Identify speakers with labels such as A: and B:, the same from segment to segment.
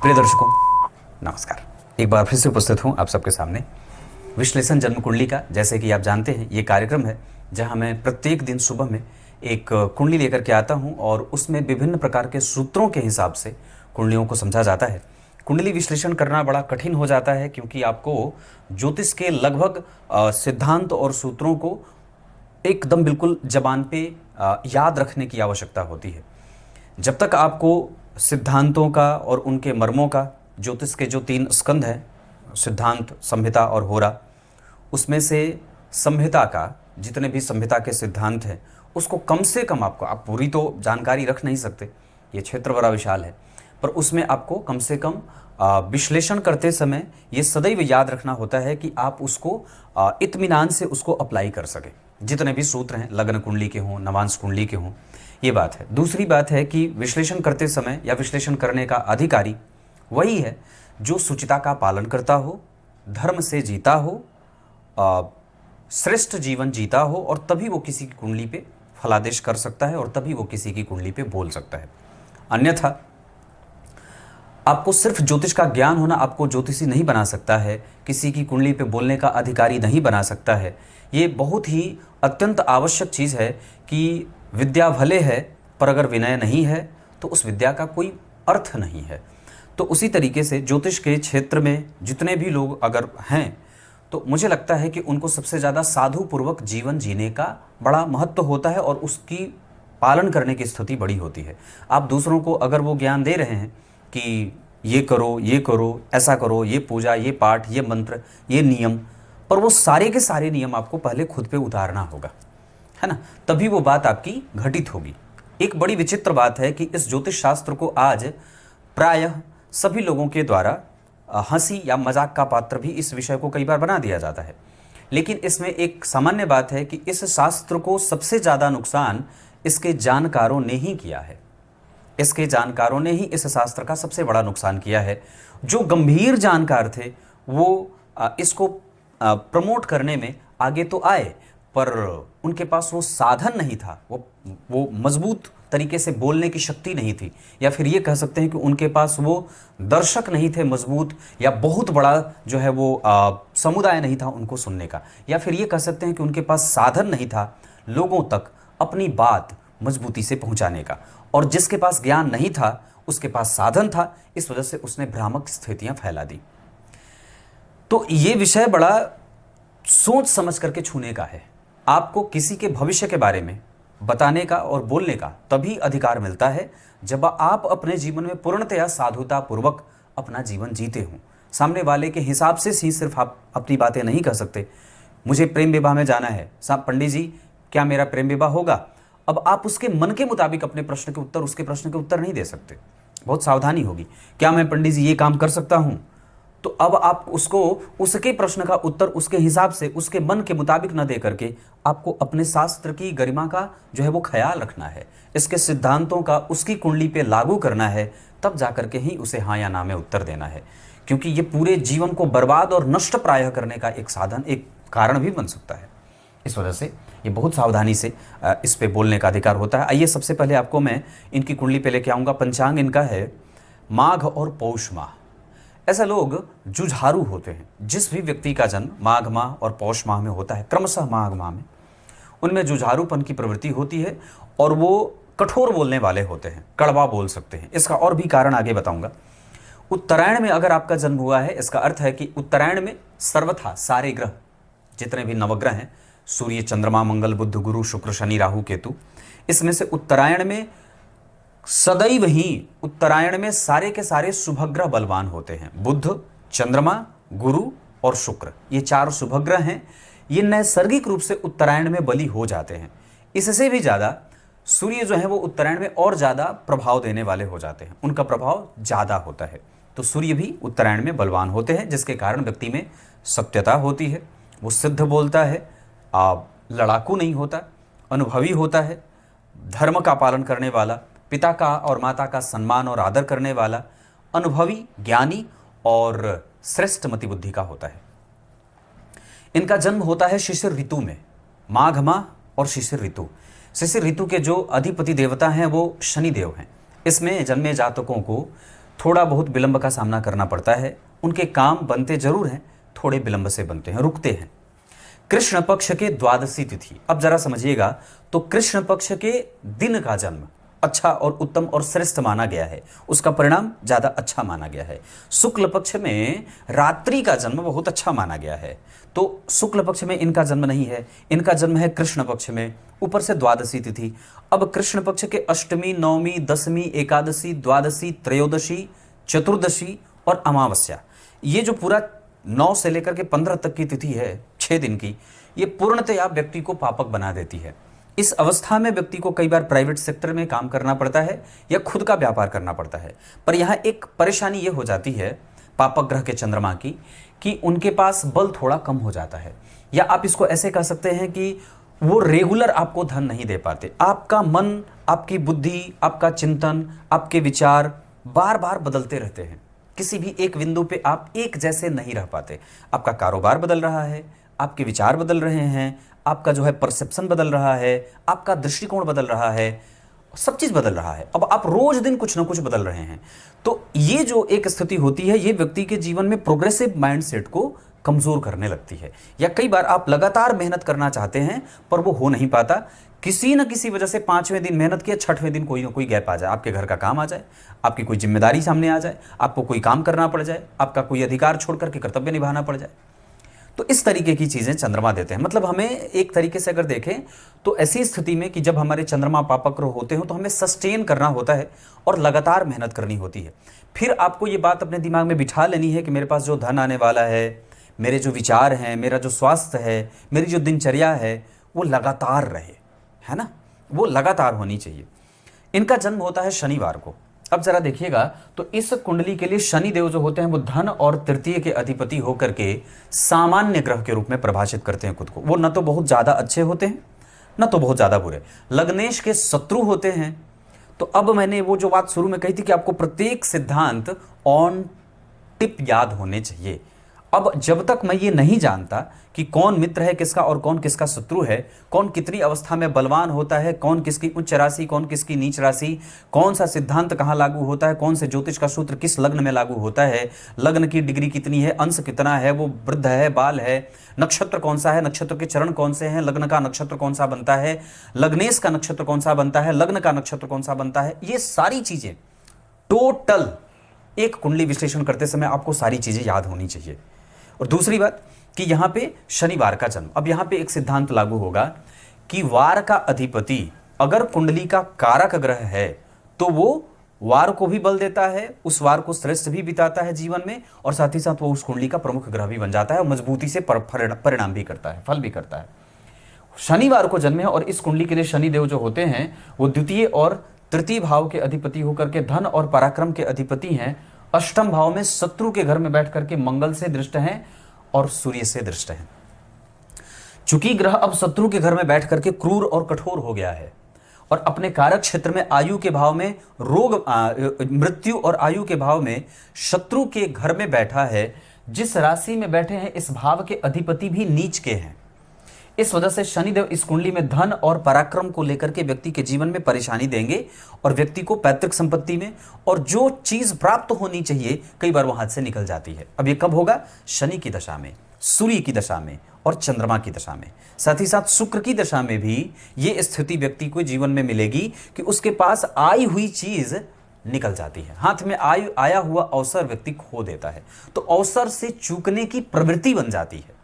A: प्रिय दर्शकों, नमस्कार। एक बार फिर से उपस्थित हूँ आप सबके सामने विश्लेषण जन्म कुंडली का। जैसे कि आप जानते हैं, ये कार्यक्रम है जहाँ मैं प्रत्येक दिन सुबह में एक कुंडली लेकर के आता हूँ और उसमें विभिन्न प्रकार के सूत्रों के हिसाब से कुंडलियों को समझा जाता है। कुंडली विश्लेषण करना बड़ा कठिन हो जाता है क्योंकि आपको ज्योतिष के लगभग सिद्धांत और सूत्रों को एकदम बिल्कुल जबान पे याद रखने की आवश्यकता होती है। जब तक आपको सिद्धांतों का और उनके मर्मों का, ज्योतिष के जो 3 स्कंध हैं, सिद्धांत, संहिता और होरा, उसमें से संहिता का जितने भी संहिता के सिद्धांत हैं उसको कम से कम आप पूरी तो जानकारी रख नहीं सकते, ये क्षेत्र बड़ा विशाल है, पर उसमें आपको कम से कम विश्लेषण करते समय ये सदैव याद रखना होता है कि आप उसको इत्मीनान से उसको अप्लाई कर सकें। जितने भी सूत्र हैं, लग्न कुंडली के हों, नवांश कुंडली के हों, ये बात है। दूसरी बात है कि विश्लेषण करते समय या विश्लेषण करने का अधिकारी वही है जो शुचिता का पालन करता हो, धर्म से जीता हो, श्रेष्ठ जीवन जीता हो, और तभी वो किसी की कुंडली पे फलादेश कर सकता है और तभी वो किसी की कुंडली पे बोल सकता है। अन्यथा आपको सिर्फ ज्योतिष का ज्ञान होना आपको ज्योतिषी नहीं बना सकता है, किसी की कुंडली पे बोलने का अधिकारी नहीं बना सकता है। ये बहुत ही अत्यंत आवश्यक चीज़ है कि विद्या भले है पर अगर विनय नहीं है तो उस विद्या का कोई अर्थ नहीं है। तो उसी तरीके से ज्योतिष के क्षेत्र में जितने भी लोग अगर हैं तो मुझे लगता है कि उनको सबसे ज़्यादा साधुपूर्वक जीवन जीने का बड़ा महत्व होता है और उसकी पालन करने की स्थिति बड़ी होती है। आप दूसरों को अगर वो ज्ञान दे रहे हैं कि ये करो, ऐसा करो, ये पूजा, ये पाठ, ये मंत्र, ये नियम, पर वो सारे के सारे नियम आपको पहले खुद पे उतारना होगा, है ना, तभी वो बात आपकी घटित होगी। एक बड़ी विचित्र बात है कि इस ज्योतिष शास्त्र को आज प्रायः सभी लोगों के द्वारा हंसी या मजाक का पात्र भी इस विषय को कई बार बना दिया जाता है। लेकिन इसमें एक सामान्य बात है कि इस शास्त्र को सबसे ज़्यादा नुकसान इसके जानकारों ने ही किया है। इसके जानकारों ने ही इस शास्त्र का सबसे बड़ा नुकसान किया है। जो गंभीर जानकार थे वो इसको प्रमोट करने में आगे तो आए, पर उनके पास वो साधन नहीं था, वो मजबूत तरीके से बोलने की शक्ति नहीं थी, या फिर ये कह सकते हैं कि उनके पास वो दर्शक नहीं थे मजबूत, या बहुत बड़ा जो है वो समुदाय नहीं था उनको सुनने का, या फिर ये कह सकते हैं कि उनके पास साधन नहीं था लोगों तक अपनी बात मजबूती से पहुंचाने का। और जिसके पास ज्ञान नहीं था उसके पास साधन था, इस वजह से उसने भ्रामक स्थितियां फैला दी। तो ये विषय बड़ा सोच समझ करके छूने का है। आपको किसी के भविष्य के बारे में बताने का और बोलने का तभी अधिकार मिलता है जब आप अपने जीवन में पूर्णतया साधुता पूर्वक अपना जीवन जीते हों। सामने वाले के हिसाब से ही सिर्फ आप अपनी बातें नहीं कह सकते। मुझे प्रेम विवाह में जाना है, साहब पंडित जी क्या मेरा प्रेम विवाह होगा? अब आप उसके मन के मुताबिक अपने प्रश्न के उत्तर, उसके प्रश्न के उत्तर नहीं दे सकते, बहुत सावधानी होगी। क्या मैं पंडित जी ये काम कर सकता हूँ? तो अब आप उसको उसके प्रश्न का उत्तर उसके हिसाब से, उसके मन के मुताबिक न दे करके आपको अपने शास्त्र की गरिमा का जो है वो ख्याल रखना है, इसके सिद्धांतों का उसकी कुंडली पे लागू करना है, तब जाकर के ही उसे हाँ या ना में उत्तर देना है। क्योंकि ये पूरे जीवन को बर्बाद और नष्ट प्रायः करने का एक साधन, एक कारण भी बन सकता है। इस वजह से ये बहुत सावधानी से इस पे बोलने का अधिकार होता है। आइए सबसे पहले आपको मैं इनकी कुंडली पे लेके आऊँगा। पंचांग इनका है माघ और पौष माह। ऐसा लोग जुझारू होते हैं। जिस भी व्यक्ति का जन्म माघ माह और पौष माह में होता है, क्रमशः माघ माह में, उनमें जुझारूपन की प्रवृत्ति होती है और वो कठोर बोलने वाले होते हैं, कड़वा बोल सकते हैं। इसका और भी कारण आगे बताऊंगा। उत्तरायण में अगर आपका जन्म हुआ है, इसका अर्थ है कि उत्तरायण में सर्वथा सारे ग्रह, जितने भी नवग्रह हैं, सूर्य, चंद्रमा, मंगल, बुध, गुरु, शुक्र, शनि, राहु, केतु, इसमें से उत्तरायण में सदैव ही उत्तरायण में सारे के सारे शुभग्रह बलवान होते हैं। बुध, चंद्रमा, गुरु और शुक्र, ये 4 शुभग्रह हैं। ये नैसर्गिक रूप से उत्तरायण में बली हो जाते हैं। इससे भी ज़्यादा सूर्य जो है वो उत्तरायण में और ज़्यादा प्रभाव देने वाले हो जाते हैं, उनका प्रभाव ज़्यादा होता है। तो सूर्य भी उत्तरायण में बलवान होते हैं, जिसके कारण व्यक्ति में सत्यता होती है, वो सिद्ध बोलता है, लड़ाकू नहीं होता, अनुभवी होता है, धर्म का पालन करने वाला, पिता का और माता का सम्मान और आदर करने वाला, अनुभवी, ज्ञानी और श्रेष्ठ मति बुद्धि का होता है। इनका जन्म होता है शिशिर ऋतु में, माघ माह और शिशिर ऋतु। शिशिर ऋतु के जो अधिपति देवता हैं वो शनिदेव हैं। इसमें जन्मे जातकों को थोड़ा बहुत विलंब का सामना करना पड़ता है। उनके काम बनते जरूर हैं, थोड़े विलंब से बनते हैं, रुकते हैं। कृष्ण पक्ष के द्वादशी तिथि, अब जरा समझिएगा, तो कृष्ण पक्ष के दिन का जन्म अच्छा और उत्तम और श्रेष्ठ माना गया है, उसका परिणाम ज्यादा अच्छा माना गया है। शुक्ल पक्ष में रात्रि का जन्म बहुत अच्छा माना गया है, तो शुक्ल पक्ष में इनका जन्म नहीं है, इनका जन्म है कृष्ण पक्ष में, ऊपर से द्वादशी तिथि। अब कृष्ण पक्ष के अष्टमी, नवमी, दशमी, एकादशी, द्वादशी, त्रयोदशी, चतुर्दशी और अमावस्या, ये जो पूरा 9 से लेकर के 15 तक की तिथि है, 6 दिन की, ये पूर्णतया व्यक्ति को पापक बना देती है। इस अवस्था में व्यक्ति को कई बार प्राइवेट सेक्टर में काम करना पड़ता है या खुद का व्यापार करना पड़ता है। पर यहाँ एक परेशानी ये हो जाती है पापक ग्रह के चंद्रमा की, कि उनके पास बल थोड़ा कम हो जाता है, या आप इसको ऐसे कह सकते हैं कि वो रेगुलर आपको धन नहीं दे पाते। आपका मन, आपकी बुद्धि, आपका चिंतन, आपके विचार बार बार बदलते रहते हैं। किसी भी एक बिंदु पे आप एक जैसे नहीं रह पाते। आपका कारोबार बदल रहा है, आपके विचार बदल रहे हैं, आपका जो है परसेप्शन बदल रहा है, आपका दृष्टिकोण बदल रहा है, सब चीज बदल रहा है। अब आप रोज दिन कुछ ना कुछ बदल रहे हैं। तो ये जो एक स्थिति होती है, ये व्यक्ति के जीवन में प्रोग्रेसिव माइंडसेट को कमजोर करने लगती है। या कई बार आप लगातार मेहनत करना चाहते हैं पर वो हो नहीं पाता, किसी न किसी वजह से 5वें दिन मेहनत किया, 6वें दिन कोई ना कोई गैप आ जाए, आपके घर का काम आ जाए, आपकी कोई जिम्मेदारी सामने आ जाए, आपको कोई काम करना पड़ जाए, आपका कोई अधिकार छोड़ करके कर्तव्य निभाना पड़ जाए। तो इस तरीके की चीजें चंद्रमा देते हैं। मतलब हमें एक तरीके से अगर देखें तो ऐसी स्थिति में कि जब हमारे चंद्रमा पापक ग्रह होते हो तो हमें सस्टेन करना होता है और लगातार मेहनत करनी होती है। फिर आपको ये बात अपने दिमाग में बिठा लेनी है कि मेरे पास जो धन आने वाला है, मेरे जो विचार हैं, मेरा जो स्वास्थ्य है, मेरी जो दिनचर्या है, वो लगातार रहे, है ना, वो लगातार होनी चाहिए। इनका जन्म होता है शनिवार को। अब जरा देखिएगा, तो इस कुंडली के लिए शनि देव जो होते हैं वो धन और तृतीय के अधिपति होकर के सामान्य ग्रह के रूप में परिभाषित करते हैं खुद को। वो न तो बहुत ज्यादा अच्छे होते हैं, न तो बहुत ज्यादा बुरे, लग्नेश के शत्रु होते हैं। तो अब मैंने वो जो बात शुरू में कही थी कि आपको प्रत्येक सिद्धांत ऑन टिप याद होने चाहिए। अब जब तक मैं ये नहीं जानता कि कौन मित्र है किसका और कौन किसका शत्रु है, कौन कितनी अवस्था में बलवान होता है, कौन किसकी उच्च राशि, कौन किसकी नीच राशि, कौन सा सिद्धांत कहाँ लागू होता है, कौन से ज्योतिष का सूत्र किस लग्न में लागू होता है, लग्न की डिग्री कितनी है, अंश कितना है, वो वृद्ध है, बाल है, नक्षत्र कौन सा है, नक्षत्र के चरण कौन से हैं, लग्न का नक्षत्र कौन सा बनता है, लग्नेश का नक्षत्र कौन सा बनता है, लग्न का नक्षत्र कौन सा बनता है, ये सारी चीजें टोटल एक कुंडली विश्लेषण करते समय आपको सारी चीजें याद होनी चाहिए। और दूसरी बात कि यहां पे शनिवार का जन्म, अब यहां पे एक सिद्धांत लागू होगा कि वार का अधिपति अगर कुंडली का कारक ग्रह है तो वो वार को भी बल देता है, उस वार को श्रेष्ठ भी बिताता है जीवन में, और साथ ही साथ वो उस कुंडली का प्रमुख ग्रह भी बन जाता है और मजबूती से परिणाम भी करता है, फल भी करता है। शनिवार को जन्म है और इस कुंडली के लिए शनि देव जो होते हैं वो द्वितीय और तृतीय भाव के अधिपति होकर के धन और पराक्रम के अधिपति हैं। अष्टम भाव में शत्रु के घर में बैठ करके मंगल से दृष्ट हैं और सूर्य से दृष्ट हैं। चूंकि ग्रह अब शत्रु के घर में बैठ करके क्रूर और कठोर हो गया है और अपने कारक क्षेत्र में आयु के भाव में रोग, मृत्यु और आयु के भाव में शत्रु के घर में बैठा है, जिस राशि में बैठे हैं इस भाव के अधिपति भी नीच के हैं। इस वजह से शनिदेव इस कुंडली में धन और पराक्रम को लेकर के व्यक्ति के जीवन में परेशानी देंगे और व्यक्ति को पैतृक संपत्ति में और जो चीज प्राप्त होनी चाहिए कई बार वो हाथ से निकल जाती है। अब ये कब होगा? शनि की दशा में, सूर्य की दशा में और चंद्रमा की दशा में। साथ ही साथ शुक्र की दशा में भी ये स्थिति व्यक्ति को जीवन में मिलेगी कि उसके पास आई हुई चीज निकल जाती है, हाथ में आया हुआ अवसर व्यक्ति खो देता है, तो अवसर से चूकने की प्रवृत्ति बन जाती है,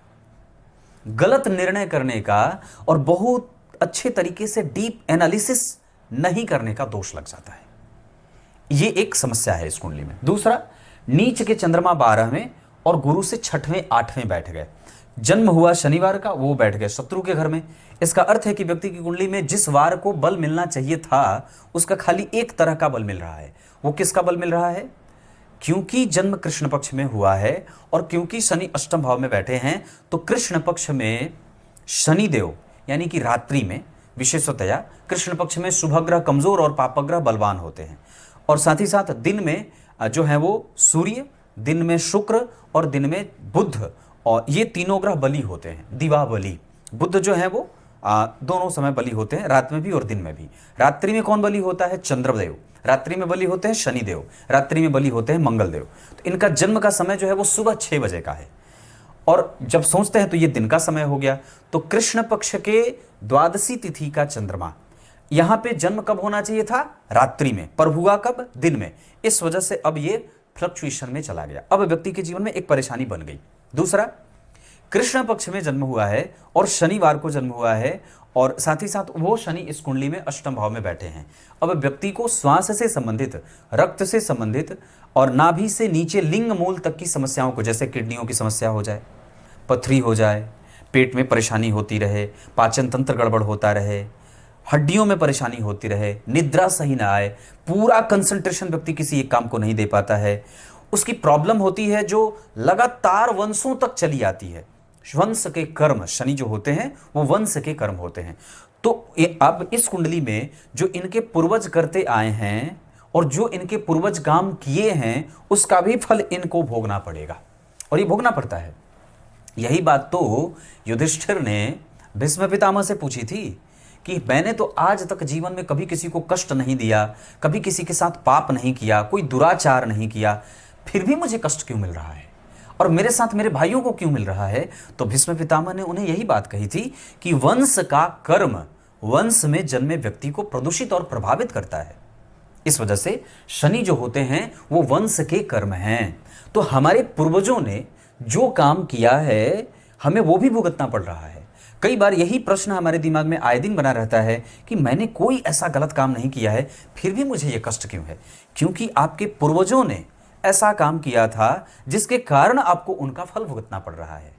A: गलत निर्णय करने का और बहुत अच्छे तरीके से डीप एनालिसिस नहीं करने का दोष लग जाता है। यह एक समस्या है इस कुंडली में। दूसरा, नीच के चंद्रमा 12वें और गुरु से 6वें 8वें बैठ गए। जन्म हुआ शनिवार का, वो बैठ गए शत्रु के घर में। इसका अर्थ है कि व्यक्ति की कुंडली में जिस वार को बल मिलना चाहिए था उसका खाली एक तरह का बल मिल रहा है। वो किसका बल मिल रहा है? क्योंकि जन्म कृष्ण पक्ष में हुआ है और क्योंकि शनि अष्टम भाव में बैठे हैं, तो कृष्ण पक्ष में शनि देव यानी कि रात्रि में विशेषतया कृष्ण पक्ष में शुभ ग्रह कमजोर और पाप ग्रह बलवान होते हैं। और साथ ही साथ दिन में जो है वो सूर्य, दिन में शुक्र और दिन में बुध, और ये तीनों ग्रह बली होते हैं, दिवा बली। बुध जो है वो दोनों समय बलि होते हैं, रात में भी और दिन में भी। रात्रि में कौन बलि होता है? चंद्रदेव। रात्रि में बलि होते हैं शनिदेव। रात्रि में बलि होते हैं मंगलदेव। तो इनका जन्म का समय जो है वो सुबह 6 बजे का है। और जब सोचते हैं तो ये दिन का समय हो गया। तो कृष्ण पक्ष के द्वादशी तिथि का चंद्रमा, यहां पे जन्म कब होना चाहिए था? रात्रि में, पर हुआ कब? दिन में। इस वजह से अब ये फ्लक्चुएशन में चला गया। अब व्यक्ति के जीवन में एक परेशानी बन गई। दूसरा, कृष्ण पक्ष में जन्म हुआ है और शनिवार को जन्म हुआ है, और साथ ही साथ वो शनि इस कुंडली में अष्टम भाव में बैठे हैं। अब व्यक्ति को श्वास से संबंधित, रक्त से संबंधित और नाभि से नीचे लिंग मूल तक की समस्याओं को, जैसे किडनियों की समस्या हो जाए, पथरी हो जाए, पेट में परेशानी होती रहे, पाचन तंत्र गड़बड़ होता रहे, हड्डियों में परेशानी होती रहे, निद्रा सही ना आए, पूरा कंसंट्रेशन व्यक्ति किसी एक काम को नहीं दे पाता है, उसकी प्रॉब्लम होती है जो लगातार वंशों तक चली आती है। वंश के कर्म, शनि जो होते हैं वो वंश के कर्म होते हैं। तो अब इस कुंडली में जो इनके पूर्वज करते आए हैं और जो इनके पूर्वज काम किए हैं, उसका भी फल इनको भोगना पड़ेगा, और ये भोगना पड़ता है। यही बात तो युधिष्ठिर ने भीष्म पितामह से पूछी थी कि मैंने तो आज तक जीवन में कभी किसी को कष्ट नहीं दिया, कभी किसी के साथ पाप नहीं किया, कोई दुराचार नहीं किया, फिर भी मुझे कष्ट क्यों मिल रहा है, और मेरे साथ मेरे भाइयों को क्यों मिल रहा है? तो भीष्म पितामह ने उन्हें यही बात कही थी कि वंश का कर्म वंश में जन्मे व्यक्ति को प्रदूषित और प्रभावित करता है। इस वजह से शनि जो होते हैं वो वंश के कर्म हैं। तो हमारे पूर्वजों ने जो काम किया है हमें वो भी भुगतना पड़ रहा है। कई बार यही प्रश्न हमारे दिमाग में आए दिन बना रहता है कि मैंने कोई ऐसा गलत काम नहीं किया है, फिर भी मुझे ये कष्ट क्यों है? क्योंकि आपके पूर्वजों ने ऐसा काम किया था जिसके कारण आपको उनका फल भुगतना पड़ रहा है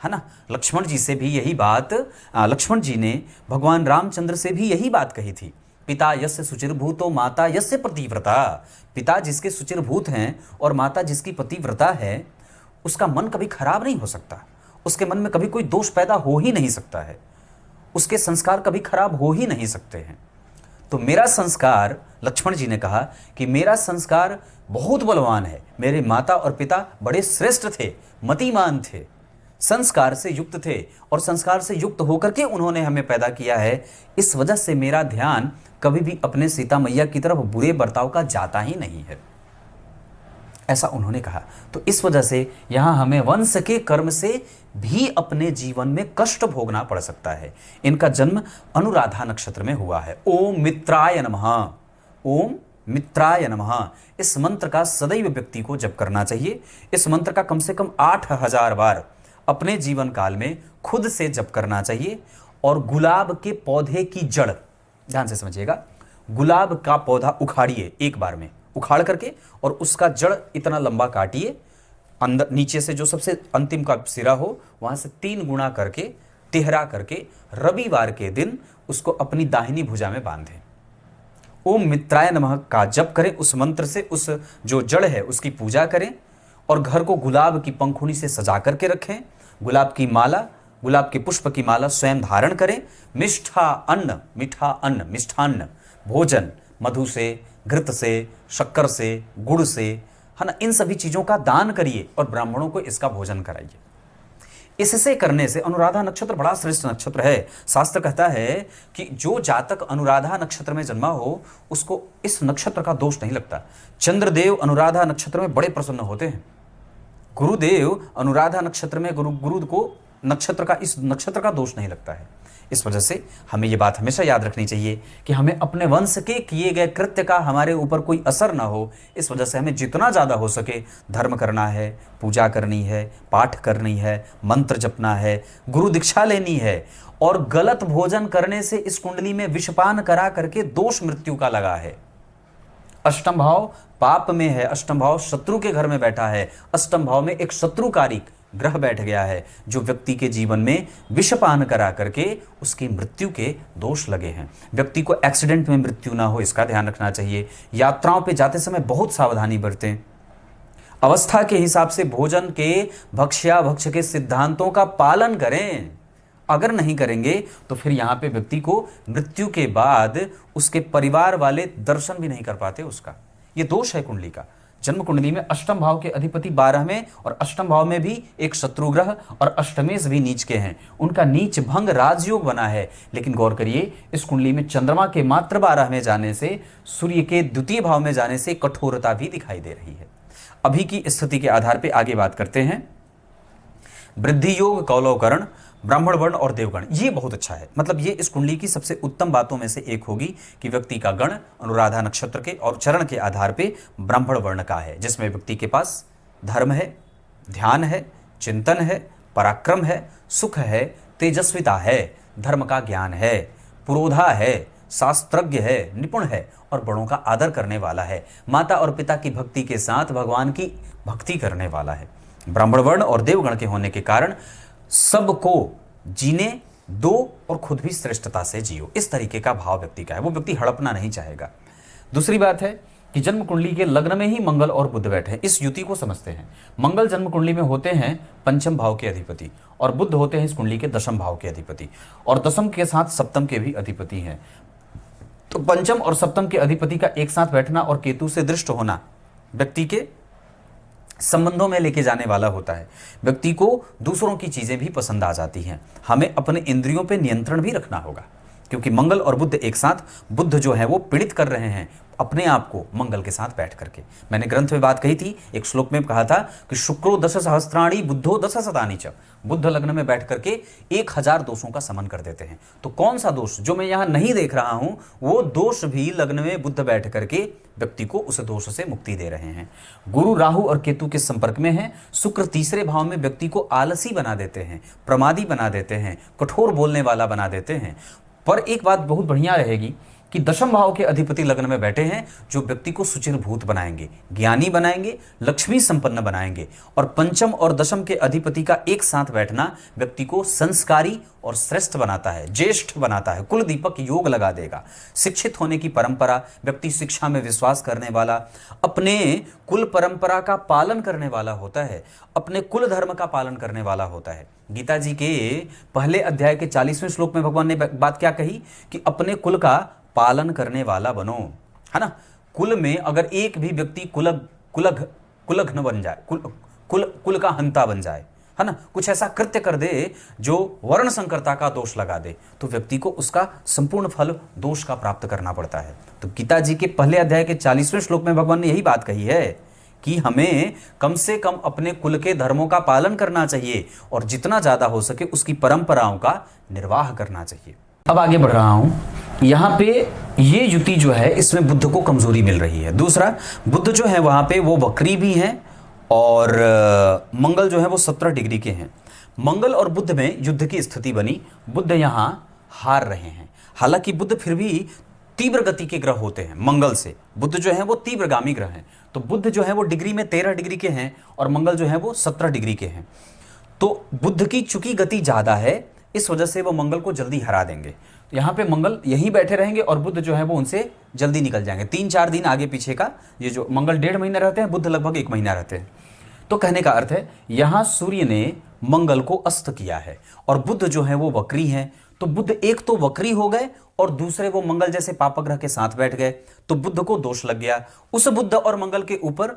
A: ना। लक्ष्मण जी से भी यही बात, लक्ष्मण जी ने भगवान रामचंद्र से भी यही बात कही थी, पिता यस्य सुचिरभूतो माता यस्य पतिव्रता। पिता जिसके सुचिरभूत हैं और माता जिसकी पतिव्रता है, उसका मन कभी खराब नहीं हो सकता, उसके मन में कभी कोई दोष पैदा हो ही नहीं सकता है, उसके संस्कार कभी खराब हो ही नहीं सकते हैं। तो मेरा संस्कार, लक्ष्मण जी ने कहा कि मेरा संस्कार बहुत बलवान है, मेरे माता और पिता बड़े श्रेष्ठ थे, मतिमान थे, संस्कार से युक्त थे, और संस्कार से युक्त होकर के उन्होंने हमें पैदा किया है। इस वजह से मेरा ध्यान कभी भी अपने सीता मैया की तरफ बुरे बर्ताव का जाता ही नहीं है, ऐसा उन्होंने कहा। तो इस वजह से यहां हमें वंश के कर्म से भी अपने जीवन में कष्ट भोगना पड़ सकता है। इनका जन्म अनुराधा नक्षत्र में हुआ है। ओम मित्राय नमः, ओम मित्राय नमः। इस मंत्र का सदैव व्यक्ति को जप करना चाहिए। इस मंत्र का कम से कम 8000 बार अपने जीवन काल में खुद से जप करना चाहिए। और गुलाब के पौधे की जड़, ध्यान से समझिएगा, गुलाब का पौधा उखाड़िए, एक बार में उखाड़ करके, और उसका जड़ इतना लंबा काटिए, अंदर नीचे से जो सबसे अंतिम का सिरा हो वहां से 3 गुना करके, तिहरा करके, रविवार के दिन उसको अपनी दाहिनी भुजा में बांधें। ओम मित्राय नमः का जप करें, उस मंत्र से उस जो जड़ है उसकी पूजा करें, और घर को गुलाब की पंखुड़ी से सजा करके रखें। गुलाब की माला, गुलाब के पुष्प की माला स्वयं धारण करें। मीठा अन्न, मिष्ठान्न भोजन, मधु से, घृत से, शक्कर से, गुड़ से, है ना, इन सभी चीजों का दान करिए और ब्राह्मणों को इसका भोजन कराइए। इससे करने से, अनुराधा नक्षत्र बड़ा श्रेष्ठ नक्षत्र है। शास्त्र कहता है कि जो जातक अनुराधा नक्षत्र में जन्मा हो उसको इस नक्षत्र का दोष नहीं लगता। चंद्रदेव अनुराधा नक्षत्र में बड़े प्रसन्न होते हैं। गुरुदेव अनुराधा नक्षत्र में, गुरु को नक्षत्र का, इस नक्षत्र का दोष नहीं लगता है। इस वजह से हमें ये बात हमेशा याद रखनी चाहिए कि हमें अपने वंश के किए गए कृत्य का हमारे ऊपर कोई असर ना हो। इस वजह से हमें जितना ज़्यादा हो सके धर्म करना है, पूजा करनी है, पाठ करनी है, मंत्र जपना है, गुरु दीक्षा लेनी है। और गलत भोजन करने से इस कुंडली में विषपान करा करके दोष मृत्यु का लगा है। अष्टम भाव पाप में है, अष्टम भाव शत्रु के घर में बैठा है, अष्टम भाव में एक शत्रुकारिक ग्रह बैठ गया है जो व्यक्ति के जीवन में विषपान करा करके उसकी मृत्यु के दोष लगे हैं। व्यक्ति को एक्सीडेंट में मृत्यु ना हो, इसका ध्यान रखना चाहिए। यात्राओं पे जाते समय बहुत सावधानी बरतें। अवस्था के हिसाब से भोजन के भक्ष्याभक्ष के सिद्धांतों का पालन करें। अगर नहीं करेंगे तो फिर यहाँ पे व्यक्ति को मृत्यु के बाद उसके परिवार वाले दर्शन भी नहीं कर पाते उसका। ये दोष है कुंडली का। जन्म कुंडली में अष्टम भाव के अधिपति 12वें और अष्टम भाव में भी एक शत्रु ग्रह और अष्टमेश भी नीच के हैं, उनका नीच भंग राजयोग बना है। लेकिन गौर करिए, इस कुंडली में चंद्रमा के मात्र 12वें जाने से, सूर्य के द्वितीय भाव में जाने से कठोरता भी दिखाई दे रही है। अभी की स्थिति के आधार पर आगे बात करते हैं। वृद्धि योग, कौलवकरण, ब्राह्मण वर्ण और देवगण, ये बहुत अच्छा है। मतलब ये इस कुंडली की सबसे उत्तम बातों में से एक होगी कि व्यक्ति का गण अनुराधा नक्षत्र के और चरण के आधार पे ब्राह्मण वर्ण का है, जिसमें व्यक्ति के पास धर्म है, ध्यान है, चिंतन है, पराक्रम है, सुख है, तेजस्विता है, धर्म का ज्ञान है, पुरोधा है, शास्त्रज्ञ है, निपुण है और बड़ों का आदर करने वाला है, माता और पिता की भक्ति के साथ भगवान की भक्ति करने वाला है। ब्राह्मण वर्ण और देवगण के होने के कारण सबको जीने दो और खुद भी श्रेष्ठता से जियो, इस तरीके का भाव व्यक्ति का है। वो व्यक्ति हड़पना नहीं चाहेगा। दूसरी बात है कि जन्म कुंडली के लग्न में ही मंगल और बुध बैठे हैं, इस युति को समझते हैं। मंगल जन्म कुंडली में होते हैं पंचम भाव के अधिपति और बुध होते हैं इस कुंडली के दशम भाव के अधिपति और दशम के साथ सप्तम के भी अधिपति हैं। तो पंचम और सप्तम के अधिपति का एक साथ बैठना और केतु से दृष्ट होना व्यक्ति के संबंधों में लेके जाने वाला होता है। व्यक्ति को दूसरों की चीजें भी पसंद आ जाती हैं। हमें अपने इंद्रियों पे नियंत्रण भी रखना होगा, क्योंकि मंगल और बुध एक साथ, बुध जो है वो पीड़ित कर रहे हैं अपने आप को मंगल के साथ बैठ करके। मैंने ग्रंथ में बात कही थी, एक श्लोक में कहा था कि शुक्रो 10 सहस्त्राणी बुद्धो 10 शतानि च, बुध लग्न में बैठ करके 1000 दोषों का समन कर देते हैं। तो कौन सा दोष जो मैं यहाँ नहीं देख रहा हूं, वो दोष भी लग्न में बुध बैठ करके व्यक्ति को उस दोष से मुक्ति दे रहे हैं। गुरु राहु और केतु के संपर्क में है। शुक्र तीसरे भाव में व्यक्ति को आलसी बना देते हैं, प्रमादी बना देते हैं, कठोर बोलने वाला बना देते हैं। पर एक बात बहुत बढ़िया रहेगी कि दशम भाव के अधिपति लग्न में बैठे हैं, जो व्यक्ति को सुचिर भूत बनाएंगे, ज्ञानी बनाएंगे, लक्ष्मी संपन्न बनाएंगे। और पंचम और दशम के अधिपति का एक साथ बैठना व्यक्ति को संस्कारी और श्रेष्ठ बनाता है, ज्येष्ठ बनाता है, कुल दीपक योग लगा देगा। शिक्षित होने की परंपरा, व्यक्ति शिक्षा में विश्वास करने वाला, अपने कुल परंपरा का पालन करने वाला होता है, अपने कुल धर्म का पालन करने वाला होता है। गीता जी के पहले अध्याय के 40वें श्लोक में भगवान ने बात क्या कही कि अपने कुल का पालन करने वाला बनो, है ना। कुल में अगर एक भी व्यक्ति कुलघ्न बन जाए, कुल का हंता बन जाए, है ना, कुछ ऐसा कृत्य कर दे जो वर्ण संकरता का दोष लगा दे, तो व्यक्ति को उसका संपूर्ण फल दोष का प्राप्त करना पड़ता है। तो गीता जी के पहले अध्याय के 40वें श्लोक में भगवान ने यही बात कही है कि हमें कम से कम अपने कुल के धर्मों का पालन करना चाहिए और जितना ज्यादा हो सके उसकी परंपराओं का निर्वाह करना चाहिए। अब आगे बढ़ रहा हूं, यहाँ पे ये युति जो है इसमें बुध को कमजोरी मिल रही है। दूसरा, बुध जो है वहां पे वो वक्री भी हैं और मंगल जो है वो 17 डिग्री के हैं। मंगल और बुध में युद्ध की स्थिति बनी, बुध यहाँ हार रहे हैं। हालांकि बुध फिर भी तीव्र गति के ग्रह होते हैं मंगल से, बुध जो है वो तीव्रगामी ग्रह हैं। तो बुध जो है वो डिग्री में 13 डिग्री के हैं और मंगल जो है वो 17 डिग्री के हैं। तो बुध की चूंकि गति ज्यादा है, इस वजह से वो मंगल को जल्दी हरा देंगे। यहाँ पे मंगल यहीं बैठे रहेंगे और बुध जो है वो उनसे जल्दी निकल जाएंगे। 3-4 दिन आगे पीछे का, ये जो मंगल 1.5 महीना रहते हैं, बुध लगभग 1 महीना रहते हैं। तो कहने का अर्थ है यहाँ सूर्य ने मंगल को अस्त किया है और बुध जो है वो वक्री है। तो बुध एक तो वक्री हो गए और दूसरे वो मंगल जैसे पापग्रह के साथ बैठ गए, तो बुध को दोष लग गया। उस बुध और मंगल के ऊपर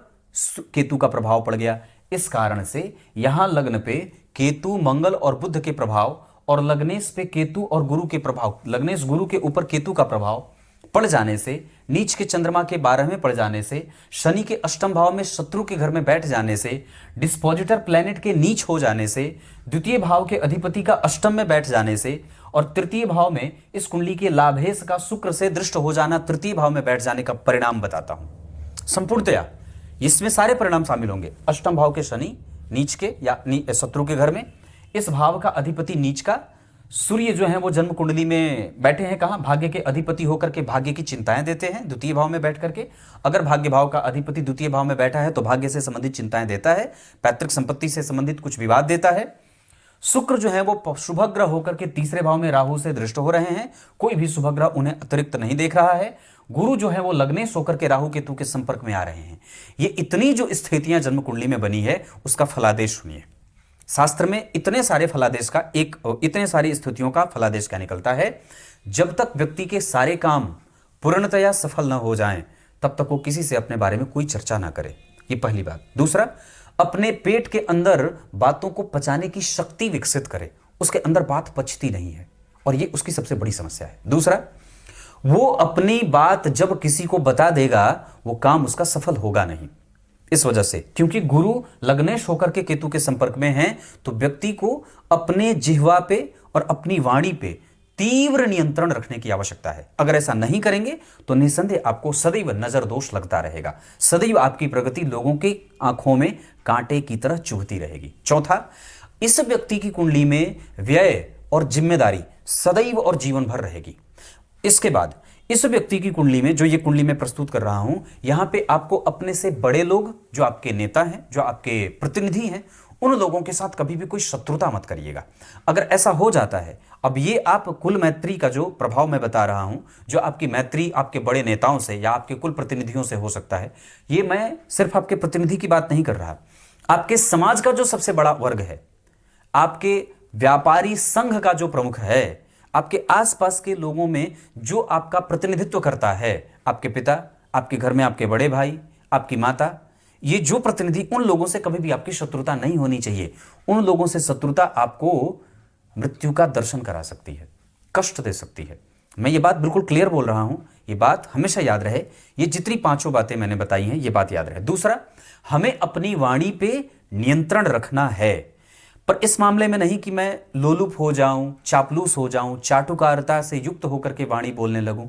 A: केतु का प्रभाव पड़ गया। इस कारण से यहां लग्न पे केतु, मंगल और बुध के प्रभाव और लग्नेश पे केतु और गुरु के प्रभाव, लग्नेश गुरु के ऊपर केतु का प्रभाव पड़ जाने से, नीच के चंद्रमा के 12वें पड़ जाने से, शनि के अष्टम भाव में शत्रु के घर में बैठ जाने से, डिस्पोजिटर प्लैनेट के नीच हो जाने से, द्वितीय भाव के अधिपति का अष्टम में बैठ जाने से और तृतीय भाव में इस कुंडली के लाभेश का शुक्र से दृष्ट हो जाना, तृतीय भाव में बैठ जाने का परिणाम बताता हूं। संपूर्णतया इसमें सारे परिणाम शामिल होंगे। अष्टम भाव के शनि नीच के या शत्रु के घर में, इस भाव का अधिपति नीच का, सूर्य जो है वो जन्म कुंडली में बैठे हैं कहां, भाग्य के अधिपति होकर के भाग्य की चिंताएं देते हैं द्वितीय भाव में बैठ करके। अगर भाग्य भाव का अधिपति द्वितीय भाव में बैठा है तो भाग्य से संबंधित चिंताएं देता है, पैतृक संपत्ति से संबंधित कुछ विवाद देता है। शुक्र जो है वो शुभग्रह होकर के तीसरे भाव में राहु से दृष्ट हो रहे हैं, कोई भी शुभग्रह उन्हें अतिरिक्त नहीं देख रहा है। गुरु जो है वो लग्नेश होकर के राहु केतु के संपर्क में आ रहे हैं। ये इतनी जो स्थितियां जन्म कुंडली में बनी है उसका फलादेश सुनिए। शास्त्र में इतने सारे फलादेश का इतने सारी स्थितियों का फलादेश क्या निकलता है, जब तक व्यक्ति के सारे काम पूर्णतया सफल न हो जाएं तब तक वो किसी से अपने बारे में कोई चर्चा ना करे। ये पहली बात। दूसरा, अपने पेट के अंदर बातों को पचाने की शक्ति विकसित करे, उसके अंदर बात पचती नहीं है और ये उसकी सबसे बड़ी समस्या है। दूसरा, वो अपनी बात जब किसी को बता देगा वो काम उसका सफल होगा नहीं। इस वजह से, क्योंकि गुरु लग्नेश होकर के केतु के संपर्क में है, तो व्यक्ति को अपने जिह्वा पे और अपनी वाणी पे तीव्र नियंत्रण रखने की आवश्यकता है। अगर ऐसा नहीं करेंगे तो निस्संदेह आपको सदैव नजर दोष लगता रहेगा, सदैव आपकी प्रगति लोगों की आंखों में कांटे की तरह चुभती रहेगी। चौथा, इस व्यक्ति की कुंडली में व्यय और जिम्मेदारी सदैव और जीवन भर रहेगी। इसके बाद इस व्यक्ति की कुंडली में, जो ये कुंडली में प्रस्तुत कर रहा हूं, यहां पे आपको अपने से बड़े लोग, जो आपके नेता हैं, जो आपके प्रतिनिधि हैं, उन लोगों के साथ कभी भी कोई शत्रुता मत करिएगा। अगर ऐसा हो जाता है, अब ये आप कुल मैत्री का जो प्रभाव मैं बता रहा हूं, जो आपकी मैत्री आपके बड़े नेताओं से या आपके कुल प्रतिनिधियों से हो सकता है, ये मैं सिर्फ आपके प्रतिनिधि की बात नहीं कर रहा, आपके समाज का जो सबसे बड़ा वर्ग है, आपके व्यापारी संघ का जो प्रमुख है, आपके आसपास के लोगों में जो आपका प्रतिनिधित्व करता है, आपके पिता, आपके घर में आपके बड़े भाई, आपकी माता, ये जो प्रतिनिधि, उन लोगों से कभी भी आपकी शत्रुता नहीं होनी चाहिए। उन लोगों से शत्रुता आपको मृत्यु का दर्शन करा सकती है, कष्ट दे सकती है। मैं ये बात बिल्कुल क्लियर बोल रहा हूं, ये बात हमेशा याद रहे। ये जितनी पांचों बातें मैंने बताई हैं, ये बात याद रहे। दूसरा, हमें अपनी वाणी पे नियंत्रण रखना है, पर इस मामले में नहीं कि मैं लोलुप हो जाऊं, चापलूस हो जाऊं, चाटुकारिता से युक्त होकर के वाणी बोलने लगूं।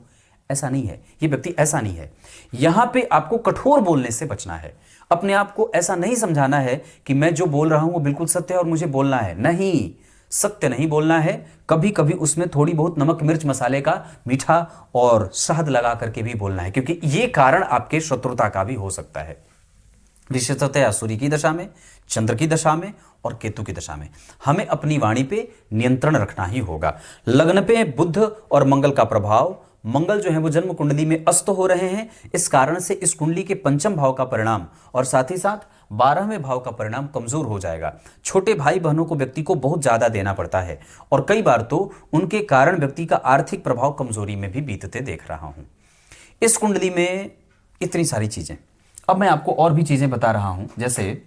A: ऐसा नहीं है, ये व्यक्ति ऐसा नहीं है। यहां पे आपको कठोर बोलने से बचना है। अपने आप को ऐसा नहीं समझाना है कि मैं जो बोल रहा हूं वो बिल्कुल सत्य है और मुझे बोलना है। नहीं, सत्य नहीं बोलना है। कभी कभी उसमें थोड़ी बहुत नमक मिर्च मसाले का, मीठा और शहद लगा करके भी बोलना है, क्योंकि ये कारण आपके शत्रुता का भी हो सकता है। विशेषतः सूर्य की दशा में, चंद्र की दशा में और केतु की दशा में हमें अपनी वाणी पे नियंत्रण रखना ही होगा। लग्न पे बुध और मंगल का प्रभाव, मंगल जो है वो जन्म कुंडली में अस्त हो रहे हैं। इस कारण से इस कुंडली के पंचम भाव का परिणाम और साथ ही साथ 12वें भाव का परिणाम कमजोर हो जाएगा। छोटे भाई बहनों को व्यक्ति को बहुत ज्यादा देना पड़ता है और कई बार तो उनके कारण व्यक्ति का आर्थिक प्रभाव कमजोरी में भी बीतते देख रहा हूं। इस कुंडली में इतनी सारी चीजें, अब मैं आपको और भी चीजें बता रहा हूं। जैसे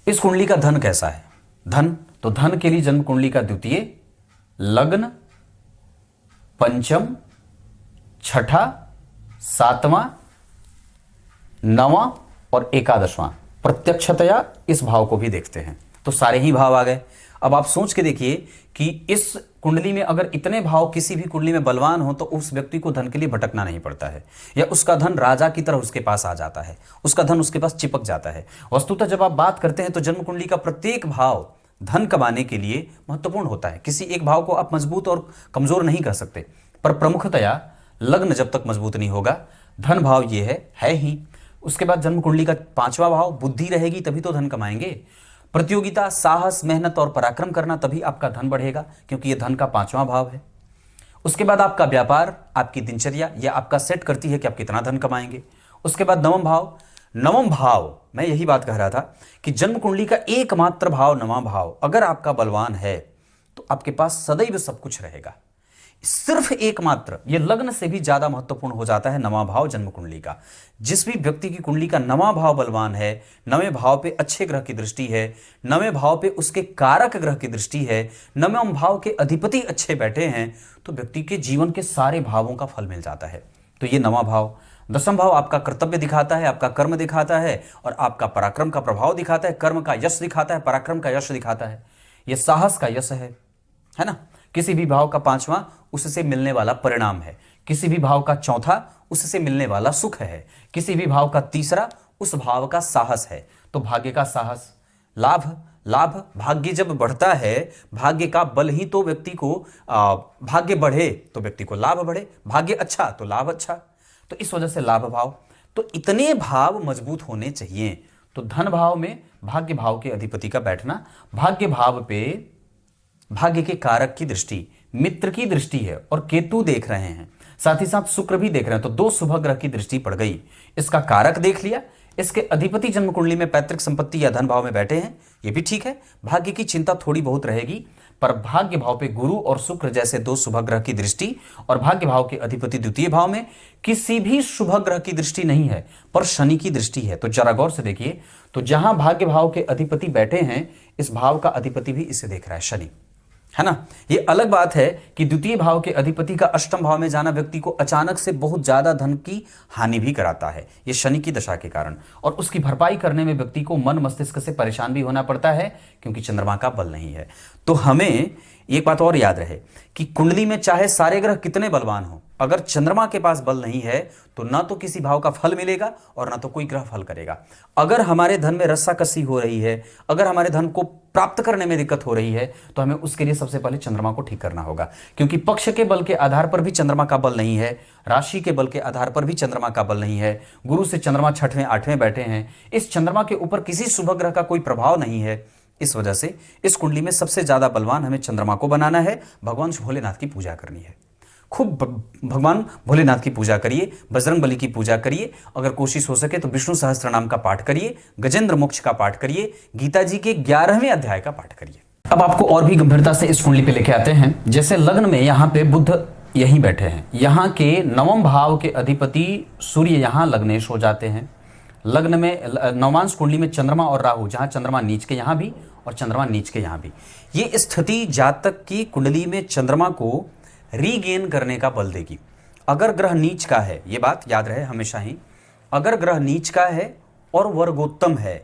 A: इस कुंडली का धन कैसा है। धन, तो धन के लिए जन्म कुंडली का द्वितीय, लग्न, पंचम, छठा, सातवां, नवां और एकादशवां, प्रत्यक्षतया इस भाव को भी देखते हैं तो सारे ही भाव आ गए। अब आप सोच के देखिए कि इस कुंडली में अगर इतने भाव किसी भी कुंडली में बलवान हो तो उस व्यक्ति को धन के लिए भटकना नहीं पड़ता है, या उसका धन राजा की तरह उसके पास आ जाता है, उसका धन उसके पास चिपक जाता है। वस्तुतः जब आप बात करते हैं तो जन्म कुंडली का प्रत्येक भाव धन कमाने के लिए महत्वपूर्ण होता है। किसी एक भाव को आप मजबूत और कमजोर नहीं कर सकते, पर प्रमुखतया लग्न जब तक मजबूत नहीं होगा, धन भाव ये है ही। उसके बाद जन्म कुंडली का पांचवा भाव, बुद्धि रहेगी तभी तो धन कमाएंगे। प्रतियोगिता, साहस, मेहनत और पराक्रम करना, तभी आपका धन बढ़ेगा, क्योंकि यह धन का पांचवा भाव है। उसके बाद आपका व्यापार, आपकी दिनचर्या यह आपका सेट करती है कि आप कितना धन कमाएंगे। उसके बाद नवम भाव, नवम भाव, मैं यही बात कह रहा था कि जन्म कुंडली का एकमात्र भाव नवम भाव अगर आपका बलवान है तो आपके पास सदैव सब कुछ रहेगा। सिर्फ एकमात्र, यह लग्न से भी ज्यादा महत्वपूर्ण हो जाता है नवां भाव जन्म कुंडली का। जिस भी व्यक्ति की कुंडली का नवां भाव बलवान है, नवें भाव पे अच्छे ग्रह की दृष्टि है, नवें भाव पे उसके कारक ग्रह की दृष्टि है, नवम भाव के अधिपति अच्छे बैठे हैं, तो व्यक्ति के जीवन के सारे भावों का फल मिल जाता है। तो ये नवां भाव। दसम भाव आपका कर्तव्य दिखाता है, आपका कर्म दिखाता है और आपका पराक्रम का प्रभाव दिखाता है। कर्म का यश दिखाता है, पराक्रम का यश दिखाता है, यह साहस का यश है ना। किसी भी भाव का पांचवा उससे मिलने वाला परिणाम है, किसी भी भाव का चौथा उससे मिलने वाला सुख है, किसी भी भाव का तीसरा उस भाव का साहस है। तो भाग्य का साहस, लाभ, लाभ, भाग्य जब बढ़ता है, भाग्य का बल ही तो व्यक्ति को, भाग्य बढ़े तो व्यक्ति को लाभ बढ़े, भाग्य अच्छा तो लाभ अच्छा, तो इस वजह से लाभ भाव। तो इतने भाव मजबूत होने चाहिए। तो धन भाव में भाग्य भाव के अधिपति का बैठना, भाग्य भाव पे भाग्य के कारक की दृष्टि, मित्र की दृष्टि है और केतु देख रहे हैं, साथ ही साथ शुक्र भी देख रहे हैं, तो दो शुभ ग्रह की दृष्टि पड़ गई। इसका कारक देख लिया, इसके अधिपति जन्म कुंडली में पैतृक संपत्ति या धन भाव में बैठे हैं, ये भी ठीक है। भाग्य की चिंता थोड़ी बहुत रहेगी, पर भाग्य भाव पे गुरु और शुक्र जैसे दो शुभ ग्रह की दृष्टि और भाग्य भाव के अधिपति द्वितीय भाव में किसी भी शुभ ग्रह की दृष्टि नहीं है, पर शनि की दृष्टि है। तो जरा गौर से देखिए, तो जहां भाग्य भाव के अधिपति बैठे हैं, इस भाव का अधिपति भी इसे देख रहा है, शनि, है ना। ये अलग बात है कि द्वितीय भाव के अधिपति का अष्टम भाव में जाना व्यक्ति को अचानक से बहुत ज्यादा धन की हानि भी कराता है, ये शनि की दशा के कारण, और उसकी भरपाई करने में व्यक्ति को मन मस्तिष्क से परेशान भी होना पड़ता है, क्योंकि चंद्रमा का बल नहीं है। तो हमें एक बात और याद रहे कि कुंडली में चाहे सारे ग्रह कितने बलवान हो, अगर चंद्रमा के पास बल नहीं है तो ना तो किसी भाव का फल मिलेगा और ना तो कोई ग्रह फल करेगा। अगर हमारे धन में रस्साकसी हो रही है, अगर हमारे धन को प्राप्त करने में दिक्कत हो रही है, तो हमें उसके लिए सबसे पहले चंद्रमा को ठीक करना होगा, क्योंकि पक्ष के बल के आधार पर भी चंद्रमा का बल नहीं है, राशि के बल के आधार पर भी चंद्रमा का बल नहीं है, गुरु से चंद्रमा 6वें 8वें बैठे हैं, इस चंद्रमा के ऊपर किसी शुभ ग्रह का कोई प्रभाव नहीं है। इस वजह से इस कुंडली में सबसे ज्यादा बलवान हमें चंद्रमा को बनाना है, भगवान भोलेनाथ की पूजा करनी है, खूब भगवान भोलेनाथ की पूजा करिए, बजरंग बली की पूजा करिए, अगर कोशिश हो सके तो विष्णु सहस्त्र नाम का पाठ करिए, गजेंद्र मोक्ष का पाठ करिए, गीता जी के 11वें अध्याय का पाठ करिए। अब आपको और भी गंभीरता से इस कुंडली पे लेके आते हैं। जैसे लग्न में यहाँ पे बुध यहीं बैठे हैं, यहाँ के 9वें भाव के अधिपति सूर्य यहाँ लग्नेश हो जाते हैं। लग्न में नवमांश कुंडली में चंद्रमा और राहु, जहां चंद्रमा नीच के यहां भी और चंद्रमा नीच के यहां भी, ये स्थिति जातक की कुंडली में चंद्रमा को रीगेन करने का बल देगी। अगर ग्रह नीच का है, ये बात याद रहे हमेशा ही, अगर ग्रह नीच का है और वर्गोत्तम है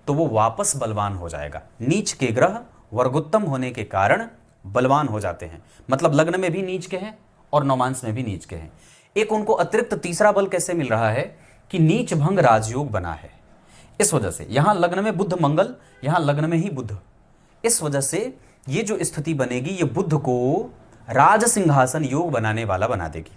A: तो वो वापस बलवान हो जाएगा। नीच के ग्रह वर्गोत्तम होने के कारण बलवान हो जाते हैं, मतलब लग्न में भी नीच के हैं और नवमांश में भी नीच के हैं। एक उनको अतिरिक्त तीसरा बल कैसे मिल रहा है कि नीच भंग राजयोग बना है, इस वजह से यहां लग्न में बुध मंगल, यहां लग्न में ही बुध, इस वजह से ये जो स्थिति बनेगी ये बुध को राज सिंहासन योग बनाने वाला बना देगी।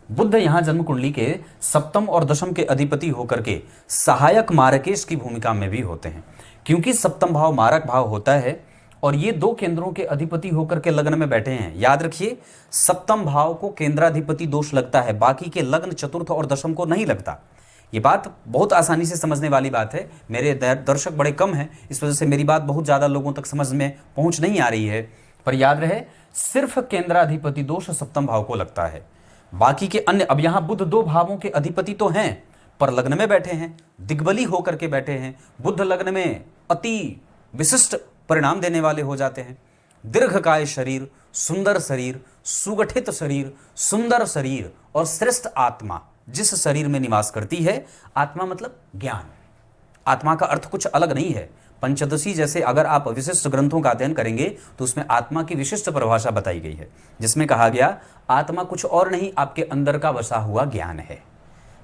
A: बुध यहां जन्म कुंडली के 7म और 10th के अधिपति होकर के सहायक मारकेश की भूमिका में भी होते हैं, क्योंकि 7th भाव मारक भाव होता है और ये 2 केंद्रों के अधिपति होकर के लग्न में बैठे हैं। याद रखिए 7th भाव को केंद्राधिपति दोष लगता है, बाकी के लग्न 4th और 10th को नहीं लगता। ये बात बहुत आसानी से समझने वाली बात है, मेरे दर्शक बड़े कम हैं, इस वजह से मेरी बात बहुत ज़्यादा लोगों तक समझ में पहुंच नहीं आ रही है, पर याद रहे सिर्फ केंद्राधिपति दोष 7th भाव को लगता है, बाकी के अन्य, अब यहाँ बुध 2 भावों के अधिपति तो हैं पर लग्न में बैठे हैं, दिग्बली होकर के बैठे हैं। बुध लग्न में अति विशिष्ट परिणाम देने वाले हो जाते हैं। दीर्घकाय शरीर, सुंदर शरीर, सुगठित शरीर, सुंदर शरीर और श्रेष्ठ आत्मा जिस शरीर में निवास करती है, आत्मा मतलब ज्ञान, आत्मा का अर्थ कुछ अलग नहीं है। पंचदशी जैसे अगर आप विशिष्ट ग्रंथों का अध्ययन करेंगे तो उसमें आत्मा की विशिष्ट परिभाषा बताई गई है, जिसमें कहा गया आत्मा कुछ और नहीं, आपके अंदर का बसा हुआ ज्ञान है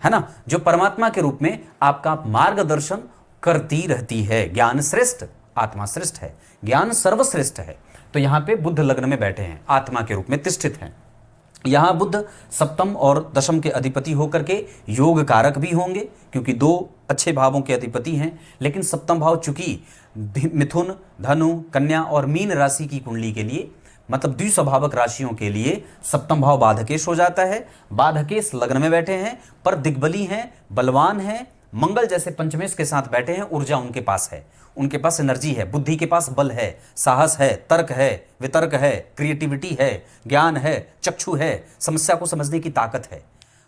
A: ना, जो परमात्मा के रूप में आपका मार्गदर्शन करती रहती है। ज्ञान श्रेष्ठ, आत्मा श्रेष्ठ है, ज्ञान सर्वश्रेष्ठ है। तो यहाँ पे बुध लग्न में बैठे हैं, आत्मा के रूप में तिष्ठित हैं। यहाँ बुध 7th और 10th के अधिपति होकर के योग कारक भी होंगे, क्योंकि 2 अच्छे भावों के अधिपति हैं, लेकिन 7th भाव चूंकि मिथुन, धनु, कन्या और मीन राशि की कुंडली के लिए, मतलब द्विस्वभावक राशियों के लिए 7th भाव बाधकेश हो जाता है। बाधकेश लग्न में बैठे हैं पर दिग्बली हैं, बलवान हैं, मंगल जैसे पंचमेश के साथ बैठे हैं, ऊर्जा उनके पास है, उनके पास एनर्जी है, बुद्धि के पास बल है, साहस है, तर्क है, वितर्क है, क्रिएटिविटी है, ज्ञान है, चक्षु है, समस्या को समझने की ताकत है।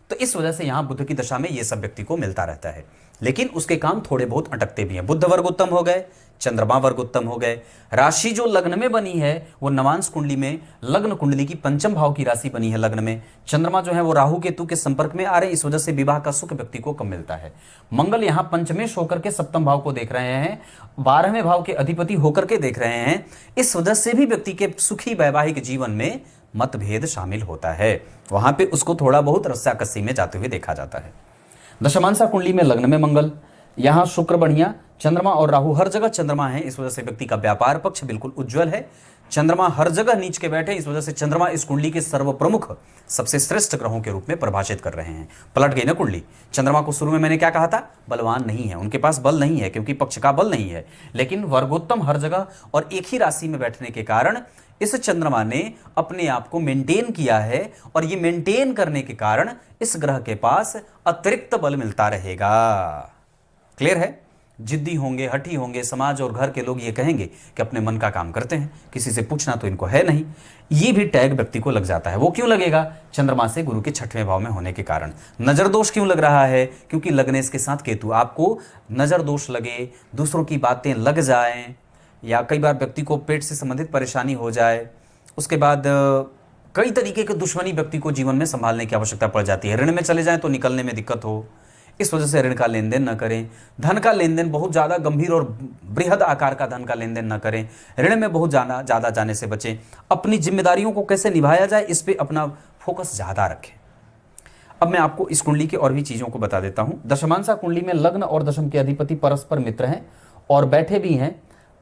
A: तो इस वजह से यहाँ बुध की दशा में ये सब व्यक्ति को मिलता रहता है, लेकिन उसके काम थोड़े बहुत अटकते भी हैं। बुध वर्ग उत्तम हो गए, चंद्रमा वर्ग उत्तम हो गए, राशि जो लग्न में बनी है वो नवांश कुंडली में लग्न कुंडली की 5th भाव की राशि बनी है लग्न में। चंद्रमा जो है वो राहु केतु के संपर्क में आ रहे हैं, इस वजह से विवाह का सुख व्यक्ति को कम मिलता है। मंगल यहाँ पंचमेश होकर के 7th भाव को देख रहे हैं, 12वें भाव के अधिपति होकर के देख रहे हैं, इस वजह से भी व्यक्ति के सुखी वैवाहिक जीवन में मतभेद शामिल होता है, वहां पे उसको थोड़ा बहुत रस्साकसी में जाते हुए देखा जाता है। दशमांशा कुंडली में लग्न में मंगल, यहाँ शुक्र बढ़िया, चंद्रमा और राहु हर जगह चंद्रमा है, इस वजह से व्यक्ति का व्यापार पक्ष बिल्कुल उज्जवल है। चंद्रमा हर जगह नीच के बैठे, इस वजह से चंद्रमा इस कुंडली के सर्वप्रमुख सबसे श्रेष्ठ ग्रहों के रूप में परिभाषित कर रहे हैं। पलट गई ना कुंडली। चंद्रमा को शुरू में मैंने क्या कहा था, बलवान नहीं है, उनके पास बल नहीं है क्योंकि पक्ष का बल नहीं है, लेकिन वर्गोत्तम हर जगह और एक ही राशि में बैठने के कारण इस चंद्रमा ने अपने आप को मेंटेन किया है, और ये मेंटेन करने के कारण इस ग्रह के पास अतिरिक्त बल मिलता रहेगा। क्लियर है? जिद्दी होंगे, हठी होंगे, समाज और घर के लोग ये कहेंगे कि अपने मन का काम करते हैं, किसी से पूछना तो इनको है नहीं। ये भी टैग व्यक्ति को लग जाता है। वो क्यों लगेगा? चंद्रमा से गुरु के 6वें भाव में होने के कारण। नजर दोष क्यों लग रहा है? क्योंकि लगने इसके साथ केतु। आपको नजर दोष लगे, दूसरों की बातें लग जाएं, या कई बार व्यक्ति को पेट से संबंधित परेशानी हो जाए, उसके बाद कई तरीके की दुश्मनी व्यक्ति को जीवन में संभालने की आवश्यकता पड़ जाती है। ऋण में चले जाएं तो निकलने में दिक्कत हो, इस वजह से ऋण का लेन देन न करें। धन का लेन देन बहुत ज़्यादा गंभीर और बृहद आकार का धन का लेन देन न करें। ऋण में बहुत ज़्यादा जाने से बचें। अपनी जिम्मेदारियों को कैसे निभाया जाए इस पर अपना फोकस ज़्यादा रखें। अब मैं आपको इस कुंडली की और भी चीज़ों को बता देता हूँ। दशमांशा कुंडली में लग्न और दशम के अधिपति परस्पर मित्र हैं और बैठे भी हैं।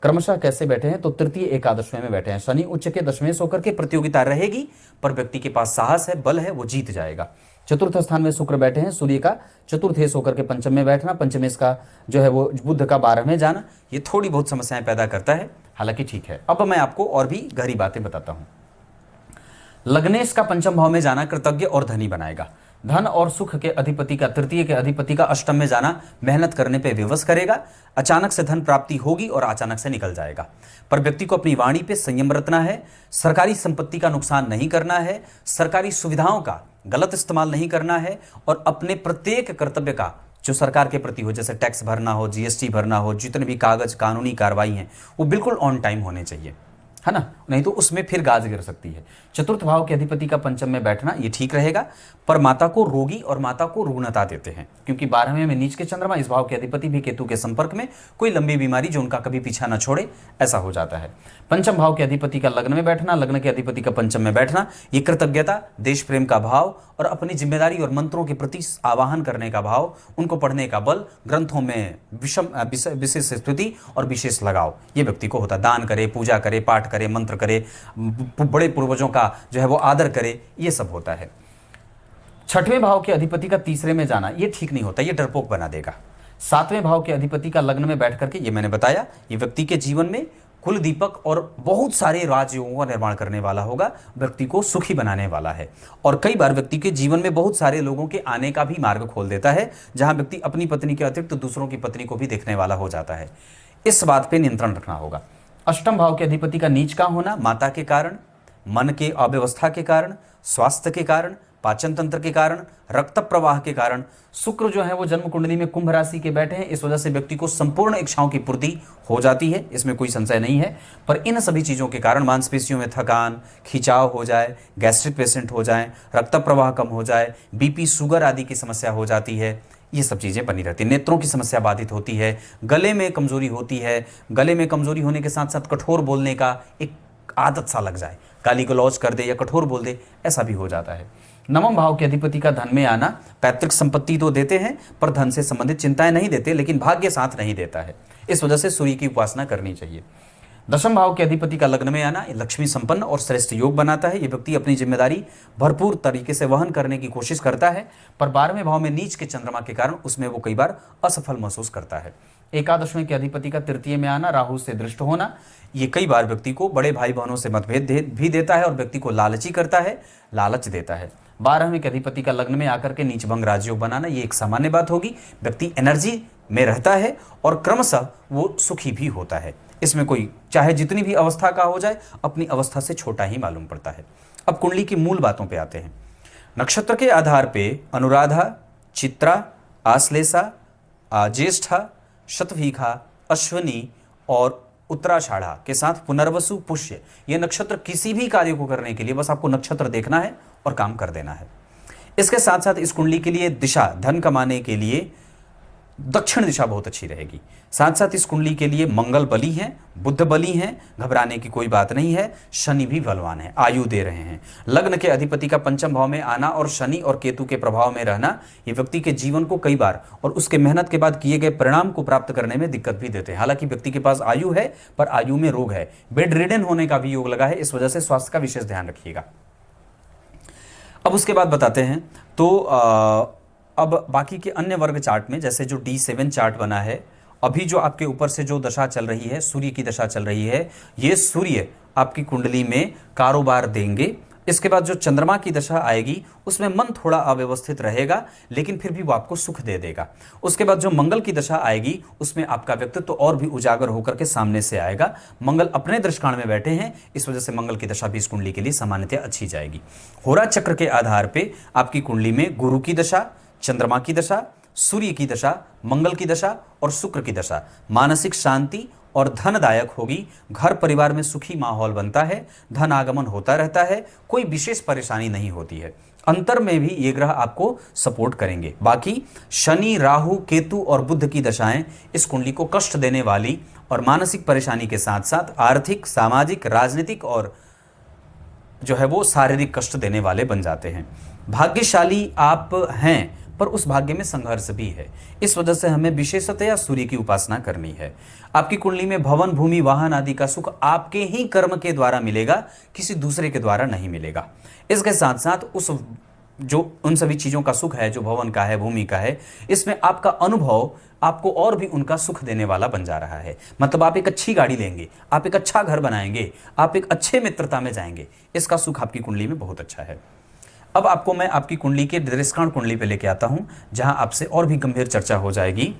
A: क्रमशः कैसे बैठे हैं? तो तृतीय एकादशवें में बैठे हैं। शनि उच्च के दशमें से होकर के प्रतियोगिता रहेगी, पर व्यक्ति के पास साहस है, बल है, वो जीत जाएगा। चतुर्थ स्थान में शुक्र बैठे हैं। सूर्य का चतुर्थ होकर के पंचम में बैठना, पंचमेश का जो है वो बुध का 12वें जाना, ये थोड़ी बहुत समस्याएं पैदा करता है, हालांकि ठीक है। अब मैं आपको और भी गहरी बातें बताता हूं। लग्नेश का पंचम भाव में जाना कृतज्ञ और धनी बनाएगा। धन और सुख के अधिपति का, तृतीय के अधिपति का अष्टम में जाना मेहनत करने पे विवश करेगा। अचानक से धन प्राप्ति होगी और अचानक से निकल जाएगा। पर व्यक्ति को अपनी वाणी पे संयम रखना है, सरकारी संपत्ति का नुकसान नहीं करना है, सरकारी सुविधाओं का गलत इस्तेमाल नहीं करना है, और अपने प्रत्येक कर्तव्य का जो सरकार के प्रति हो, जैसे टैक्स भरना हो, जीएसटी भरना हो, जितने भी कागज कानूनी कार्रवाई हैं वो बिल्कुल ऑन टाइम होने चाहिए, है ना, नहीं तो उसमें फिर गाज गिर सकती है। चतुर्थ भाव के अधिपति का पंचम में बैठना ये ठीक रहेगा, पर माता को रोगी और माता को रुग्णता देते हैं, क्योंकि 12वें में नीच के चंद्रमा, इस भाव के अधिपति भी केतु के संपर्क में, कोई लंबी बीमारी जो उनका कभी पीछा न छोड़े, ऐसा हो जाता है। पंचम भाव के अधिपति का लग्न में बैठना, लग्न के अधिपति का पंचम में बैठना, ये कृतज्ञता, देश प्रेम का भाव और अपनी जिम्मेदारी और मंत्रों के प्रति आवाहन करने का भाव, उनको पढ़ने का बल, ग्रंथों में विशेष स्थिति और विशेष लगाव ये व्यक्ति को होता है। दान करे, पूजा करे, पाठ करे, मंत्र करे, बड़े पूर्वजों का जो है वो आदर करे, ये सब होता है। 6वें भाव के अधिपति का तीसरे में जाना ये ठीक नहीं होता, ये डरपोक बना देगा। 7वें भाव के अधिपति का लग्न में बैठ करके, ये मैंने बताया, ये व्यक्ति के जीवन में कुल दीपक और बहुत सारे राजयोगों का निर्माण करने वाला होगा, व्यक्ति को सुखी बनाने वाला है। और कई बार व्यक्ति के जीवन में बहुत सारे लोगों के आने का भी मार्ग खोल देता है, जहां व्यक्ति अपनी पत्नी के अतिरिक्त दूसरों की पत्नी को भी देखने वाला हो जाता है। इस बात पे नियंत्रण रखना होगा। अष्टम भाव के अधिपति का नीच का होना माता के कारण, मन के अव्यवस्था के कारण, स्वास्थ्य के कारण, पाचन तंत्र के कारण, रक्त प्रवाह के कारण। शुक्र जो है वो जन्म कुंडली में कुंभ राशि के बैठे हैं, इस वजह से व्यक्ति को संपूर्ण इच्छाओं की पूर्ति हो जाती है, इसमें कोई संशय नहीं है। पर इन सभी चीज़ों के कारण मांसपेशियों में थकान, खिंचाव हो जाए, गैस्ट्रिक पेशेंट हो जाए, रक्त प्रवाह कम हो जाए, बीपी, शुगर आदि की समस्या हो जाती है, ये सब चीज़ें बनी रहती है। नेत्रों की समस्या बाधित होती है, गले में कमजोरी होती है, गले में कमजोरी होने के साथ साथ कठोर बोलने का एक आदत सा लग जाए, गाली गलौज कर दे या कठोर बोल दे, ऐसा भी हो जाता है। नवम भाव के अधिपति का धन में आना, पैतृक संपत्ति तो देते हैं पर धन से संबंधित चिंताएं नहीं देते, लेकिन भाग्य साथ नहीं देता है, इस वजह से सूर्य की उपासना करनी चाहिए। दशम भाव के अधिपति का लग्न में आना लक्ष्मी संपन्न और श्रेष्ठ योग बनाता है। ये व्यक्ति अपनी जिम्मेदारी भरपूर तरीके से वहन करने की कोशिश करता है, पर 12वें भाव में नीच के चंद्रमा के कारण उसमें वो कई बार असफल महसूस करता है। एकादशवें के अधिपति का तृतीय में आना, राहु से दृष्ट होना, ये कई बार व्यक्ति को बड़े भाई बहनों से मतभेद भी देता है और व्यक्ति को लालची करता है, लालच देता है। 12वें के अधिपति का लग्न में आकर के नीचभंग राजयोग बनाना, ये एक सामान्य बात होगी। व्यक्ति एनर्जी में रहता है और क्रमशः वो सुखी भी होता है, इसमें कोई चाहे जितनी भी अवस्था का हो जाए, अपनी अवस्था से छोटा ही मालूम पड़ता है। अब कुंडली की मूल बातों पे आते हैं। नक्षत्र के आधार पे अनुराधा, चित्रा, आश्लेषा, ज्येष्ठा, शतभिखा, अश्विनी और उत्तराषाढ़ा के साथ पुनर्वसु, पुष्य, ये नक्षत्र किसी भी कार्य को करने के लिए बस आपको नक्षत्र देखना है और काम कर देना है। इसके साथ साथ इस कुंडली के लिए दिशा, धन कमाने के लिए दक्षिण दिशा बहुत अच्छी रहेगी। साथ साथ इस कुंडली के लिए मंगल बली हैं, बुध बली हैं, घबराने की कोई बात नहीं है। शनि भी बलवान है, आयु दे रहे हैं। लग्न के अधिपति का पंचम भाव में आना और शनि और केतु के प्रभाव में रहना, ये व्यक्ति के जीवन को कई बार और उसके मेहनत के बाद किए गए परिणाम को प्राप्त करने में दिक्कत भी देते हैं। हालांकि व्यक्ति के पास आयु है, पर आयु में रोग है, बेड रिडन होने का भी योग लगा है, इस वजह से स्वास्थ्य का विशेष ध्यान रखिएगा। अब उसके बाद बताते हैं तो अब बाकी के अन्य वर्ग चार्ट में, जैसे जो D7 चार्ट बना है, अभी जो आपके ऊपर से जो दशा चल रही है, सूर्य की दशा चल रही है, ये सूर्य आपकी कुंडली में कारोबार देंगे। इसके बाद जो चंद्रमा की दशा आएगी उसमें मन थोड़ा अव्यवस्थित रहेगा, लेकिन फिर भी वो आपको सुख दे देगा। उसके बाद जो मंगल की दशा आएगी उसमें आपका व्यक्तित्व और भी उजागर होकर के सामने से आएगा। मंगल अपने दृष्टिकोण में बैठे हैं, इस वजह से मंगल की दशा भी इस कुंडली के लिए सामान्यतः अच्छी जाएगी। होरा चक्र के आधार पर आपकी कुंडली में गुरु की दशा, चंद्रमा की दशा, सूर्य की दशा, मंगल की दशा और शुक्र की दशा मानसिक शांति और धनदायक होगी। घर परिवार में सुखी माहौल बनता है, धन आगमन होता रहता है, कोई विशेष परेशानी नहीं होती है। अंतर में भी ये ग्रह आपको सपोर्ट करेंगे। बाकी शनि, राहु, केतु और बुध की दशाएं इस कुंडली को कष्ट देने वाली और मानसिक परेशानी के साथ साथ आर्थिक, सामाजिक, राजनीतिक और जो है वो शारीरिक कष्ट देने वाले बन जाते हैं। भाग्यशाली आप हैं, पर उस भाग्य में संघर्ष भी है, इस वजह से हमें विशेषतया सूर्य की उपासना करनी है। आपकी कुंडली में भवन, भूमि, वाहन आदि का सुख आपके ही कर्म के द्वारा मिलेगा, किसी दूसरे के द्वारा नहीं मिलेगा। इसके साथ साथ उन सभी चीज़ों का सुख है जो भवन का है, भूमि का है, इसमें आपका अनुभव आपको और भी उनका सुख देने वाला बन जा रहा है। मतलब आप एक अच्छी गाड़ी लेंगे, आप एक अच्छा घर बनाएंगे, आप एक अच्छे मित्रता में जाएंगे, इसका सुख आपकी कुंडली में बहुत अच्छा है। अब आपको मैं आपकी कुंडली के दृष्टिकोण कुंडली पे लेके आता हूं, जहां आपसे और भी गंभीर चर्चा हो जाएगी।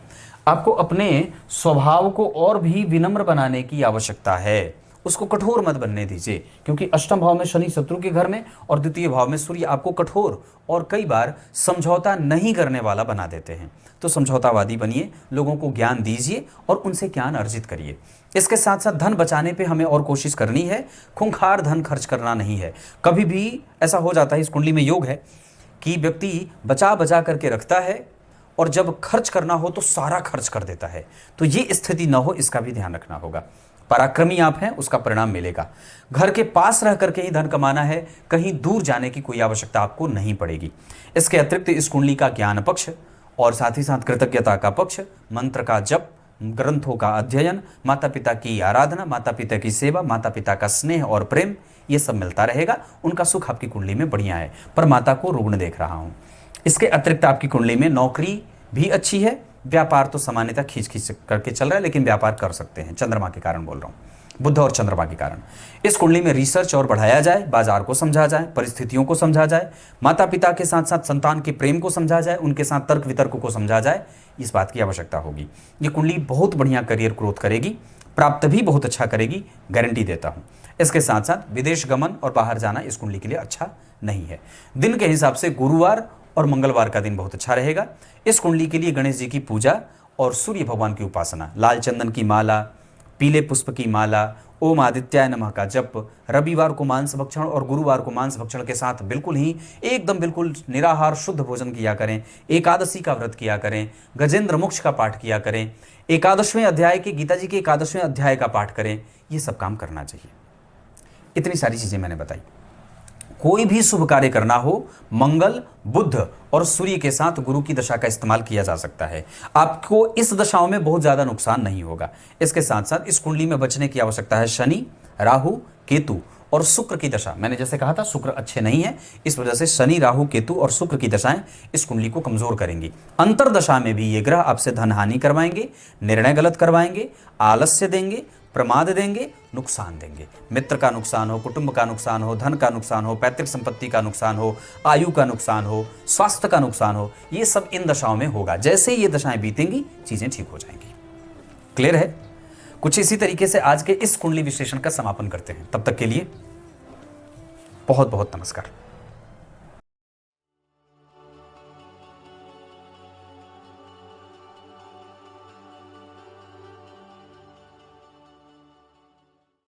A: आपको अपने स्वभाव को और भी विनम्र बनाने की आवश्यकता है, उसको कठोर मत बनने दीजिए, क्योंकि अष्टम भाव में शनि शत्रु के घर में और द्वितीय भाव में सूर्य आपको कठोर और कई बार समझौता नहीं करने वाला बना देते हैं। तो समझौतावादी बनिए, लोगों को ज्ञान दीजिए और उनसे ज्ञान अर्जित करिए। इसके साथ साथ धन बचाने पे हमें और कोशिश करनी है, खूंखार धन खर्च करना नहीं है। कभी भी ऐसा हो जाता है, इस कुंडली में योग है कि व्यक्ति बचा बचा करके रखता है और जब खर्च करना हो तो सारा खर्च कर देता है। तो ये स्थिति न हो, इसका भी ध्यान रखना होगा। पराक्रमी आप हैं, उसका परिणाम मिलेगा। घर के पास रह करके ही धन कमाना है, कहीं दूर जाने की कोई आवश्यकता आपको नहीं पड़ेगी। इसके अतिरिक्त इस कुंडली का ज्ञान पक्ष और साथ ही साथ कृतज्ञता का पक्ष, मंत्र का जप, ग्रंथों का अध्ययन, माता पिता की आराधना, माता पिता की सेवा, माता पिता का स्नेह और प्रेम, ये सब मिलता रहेगा। उनका सुख आपकी कुंडली में बढ़िया है, पर माता को रुग्ण देख रहा हूं। इसके अतिरिक्त आपकी कुंडली में नौकरी भी अच्छी है, व्यापार तो सामान्यतः खींच खींच करके चल रहा है, लेकिन व्यापार कर सकते हैं। चंद्रमा के कारण बोल रहा हूँ, बुध और चंद्रमा के कारण। इस कुंडली में रिसर्च और बढ़ाया जाए, बाजार को समझा जाए, परिस्थितियों को समझा जाए, माता पिता के साथ साथ संतान के प्रेम को समझा जाए, उनके साथ तर्क वितर्क को समझा जाए, इस बात की आवश्यकता होगी। ये कुंडली बहुत बढ़िया करियर ग्रोथ करेगी, प्राप्त भी बहुत अच्छा करेगी, गारंटी देता हूँ। इसके साथ साथ विदेश गमन और बाहर जाना इस कुंडली के लिए अच्छा नहीं है। दिन के हिसाब से गुरुवार और मंगलवार का दिन बहुत अच्छा रहेगा। इस कुंडली के लिए गणेश जी की पूजा और सूर्य भगवान की उपासना, लाल चंदन की माला, पीले पुष्प की माला, ओम आदित्याय नमः का जप, रविवार को मांस भक्षण और गुरुवार को मांस भक्षण के साथ बिल्कुल ही एकदम बिल्कुल निराहार शुद्ध भोजन किया करें। एकादशी का व्रत किया करें, गजेंद्र मोक्ष का पाठ किया करें, एकादशवें अध्याय के गीता जी के एकादशवें अध्याय का पाठ करें। ये सब काम करना चाहिए। इतनी सारी चीजें मैंने बताई। कोई भी शुभ कार्य करना हो, मंगल, बुध और सूर्य के साथ गुरु की दशा का इस्तेमाल किया जा सकता है। आपको इस दशाओं में बहुत ज्यादा नुकसान नहीं होगा। इसके साथ साथ इस कुंडली में बचने की आवश्यकता है शनि, राहु, केतु और शुक्र की दशा। मैंने जैसे कहा था, शुक्र अच्छे नहीं है, इस वजह से शनि, राहु, केतु और शुक्र की दशाएं इस कुंडली को कमजोर करेंगी। अंतर दशा में भी ये ग्रह आपसे धन हानि करवाएंगे, निर्णय गलत करवाएंगे, आलस्य देंगे, प्रमाद देंगे, नुकसान देंगे। मित्र का नुकसान हो, कुटुंब का नुकसान हो, धन का नुकसान हो, पैतृक संपत्ति का नुकसान हो, आयु का नुकसान हो, स्वास्थ्य का नुकसान हो, ये सब इन दशाओं में होगा। जैसे ये दशाएं बीतेंगी, चीजें ठीक हो जाएंगी। क्लियर है? कुछ इसी तरीके से आज के इस कुंडली विश्लेषण का समापन करते हैं। तब तक के लिए बहुत बहुत नमस्कार।